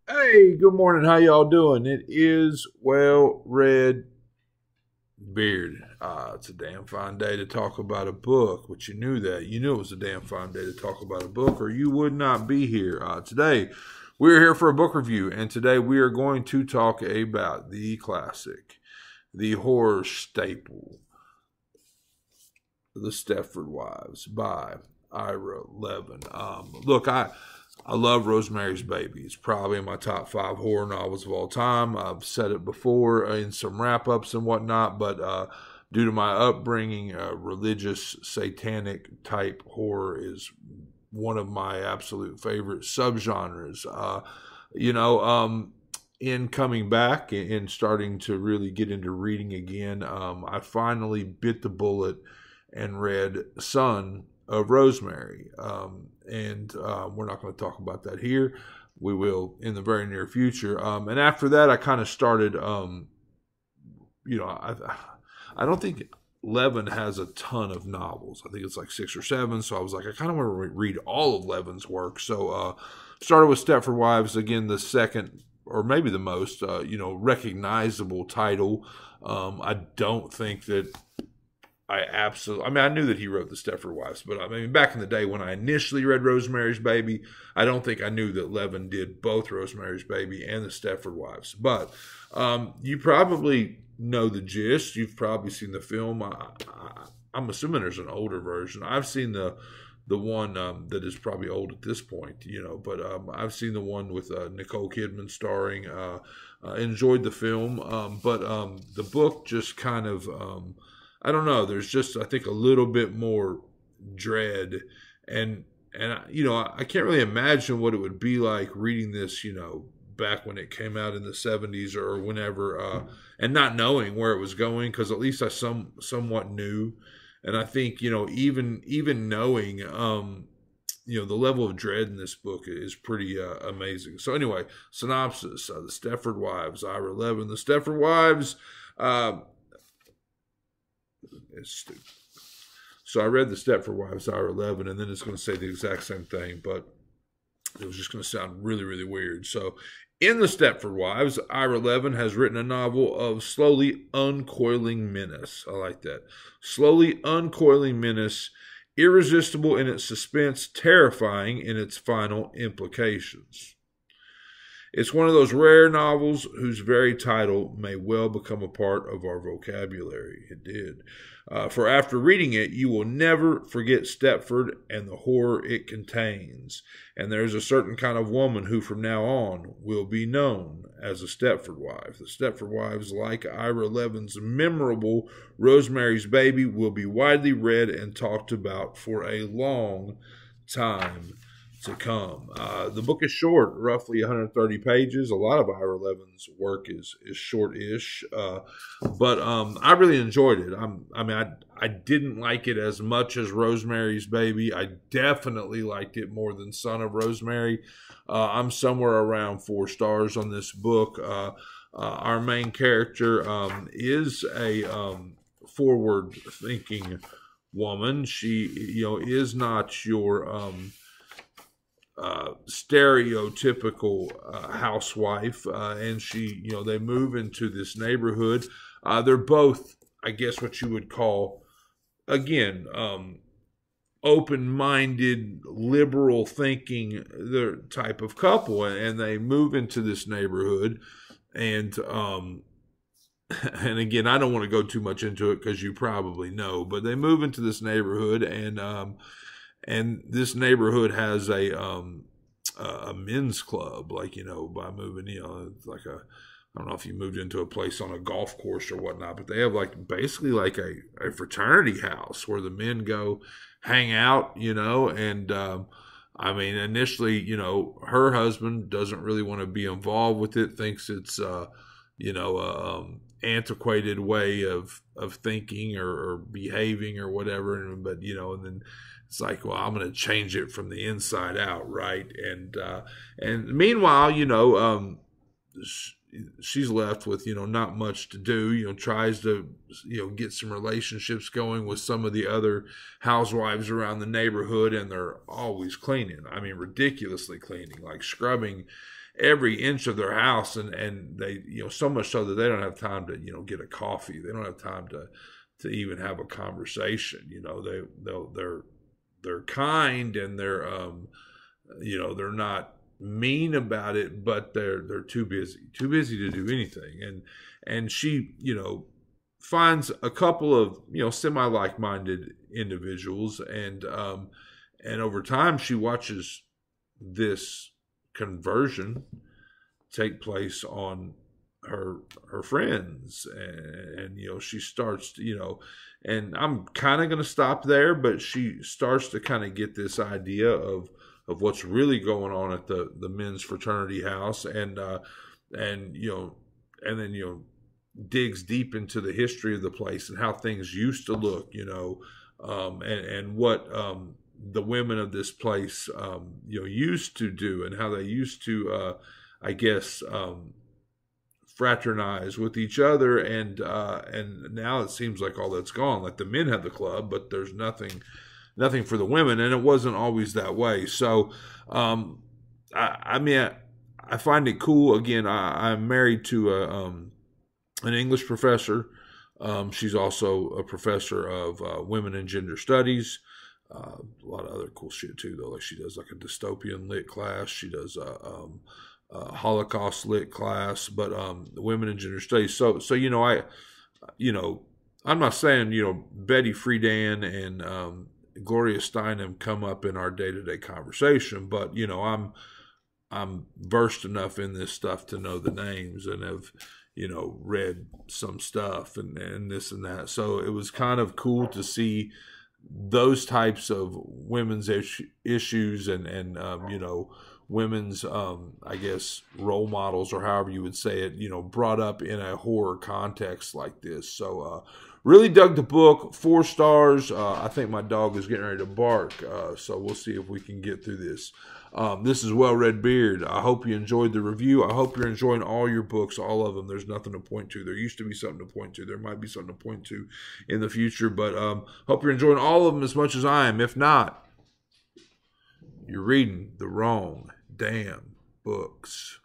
Hey, good morning. How y'all doing? It is well red beard. It's a damn fine day to talk about a book, but you knew that. You knew it was a damn fine day to talk about a book, or you would not be here. Today, we're here for a book review, and today we are going to talk about the classic, the horror staple, The Stepford Wives by Ira Levin. I love Rosemary's Baby. It's probably in my top five horror novels of all time. I've said it before in some wrap ups and whatnot, but due to my upbringing, religious, satanic type horror is one of my absolute favorite subgenres. You know, in coming back and starting to really get into reading again, I finally bit the bullet and read Son of Rosemary. And we're not going to talk about that here. We will in the very near future. And after that, I kind of started, you know, I don't think Levin has a ton of novels. I think it's like six or seven. So I was like, I kind of want to read all of Levin's work. So started with Stepford Wives, again, the second or maybe the most, recognizable title. I don't think that I knew that he wrote the Stepford Wives, but I mean, back in the day when I initially read Rosemary's Baby, I don't think I knew that Levin did both Rosemary's Baby and the Stepford Wives. But you probably know the gist. You've probably seen the film. I'm assuming there's an older version. I've seen the one that is probably old at this point, but I've seen the one with Nicole Kidman starring. Enjoyed the film, but the book just kind of. I don't know. There's just, I think, a little bit more dread, and I can't really imagine what it would be like reading this, back when it came out in the '70s or whenever, and not knowing where it was going, because at least I somewhat knew, and I think even knowing, the level of dread in this book is pretty amazing. So anyway, synopsis: the Stepford Wives, Ira Levin, the Stepford Wives. Uh, It's stupid. So I read the Stepford Wives, Ira Levin, and then it's going to say the exact same thing, but it was just going to sound really, really weird. So in the Stepford Wives, Ira Levin has written a novel of slowly uncoiling menace. I like that. Slowly uncoiling menace, irresistible in its suspense, terrifying in its final implications. It's one of those rare novels whose very title may well become a part of our vocabulary. It did. For after reading it, you will never forget Stepford and the horror it contains. And there's a certain kind of woman who from now on will be known as a Stepford wife. The Stepford Wives, like Ira Levin's memorable Rosemary's Baby, will be widely read and talked about for a long time to come. The book is short, roughly 130 pages. A lot of Ira Levin's work is short-ish, but I really enjoyed it. I didn't like it as much as Rosemary's Baby. I definitely liked it more than Son of Rosemary. I'm somewhere around 4 stars on this book. Our main character is a forward-thinking woman. She, is not your stereotypical housewife, and they move into this neighborhood. They're both, I guess, what you would call, again, open-minded, liberal thinking, the type of couple, and they move into this neighborhood, and and again, I don't want to go too much into it because you probably know, but they move into this neighborhood, and this neighborhood has a men's club, like, by moving, it's like I don't know if you moved into a place on a golf course or whatnot, but they have like basically like a fraternity house where the men go hang out, and initially, her husband doesn't really want to be involved with it, thinks it's antiquated way of thinking or behaving or whatever, but and then it's like, well, I'm going to change it from the inside out, right? And meanwhile, she's left with not much to do. Tries to get some relationships going with some of the other housewives around the neighborhood, and they're always cleaning. I mean, ridiculously cleaning, like scrubbing every inch of their house, and they, so much so that they don't have time to, get a coffee. They don't have time to even have a conversation. They're kind, and they're not mean about it, but they're too busy to do anything. And she, finds a couple of, semi like-minded individuals, and over time she watches this conversion take place on her friends, and she starts to, and I'm kind of going to stop there, but she starts to kind of get this idea of what's really going on at the men's fraternity house, and then digs deep into the history of the place and how things used to look, and what the women of this place, used to do, and how they used to, I guess, fraternize with each other, and now it seems like all that's gone. Like, the men have the club, but there's nothing for the women, and it wasn't always that way. So, I mean, I find it cool. Again, I'm married to an English professor. She's also a professor of women and gender studies. A lot of other cool shit too, though. Like, she does like a dystopian lit class. She does a Holocaust lit class, but women and gender studies. So I'm not saying Betty Friedan and Gloria Steinem come up in our day-to-day conversation, but I'm versed enough in this stuff to know the names, and have read some stuff and this and that. So it was kind of cool to see those types of women's issues and women's, I guess, role models, or however you would say it, brought up in a horror context like this. So really dug the book. 4 stars. I think my dog is getting ready to bark, so we'll see if we can get through this. This is Well Read Beard. I hope you enjoyed the review. I hope you're enjoying all your books, all of them. There's nothing to point to. There used to be something to point to. There might be something to point to in the future, but hope you're enjoying all of them as much as I am. If not, you're reading the wrong damn books.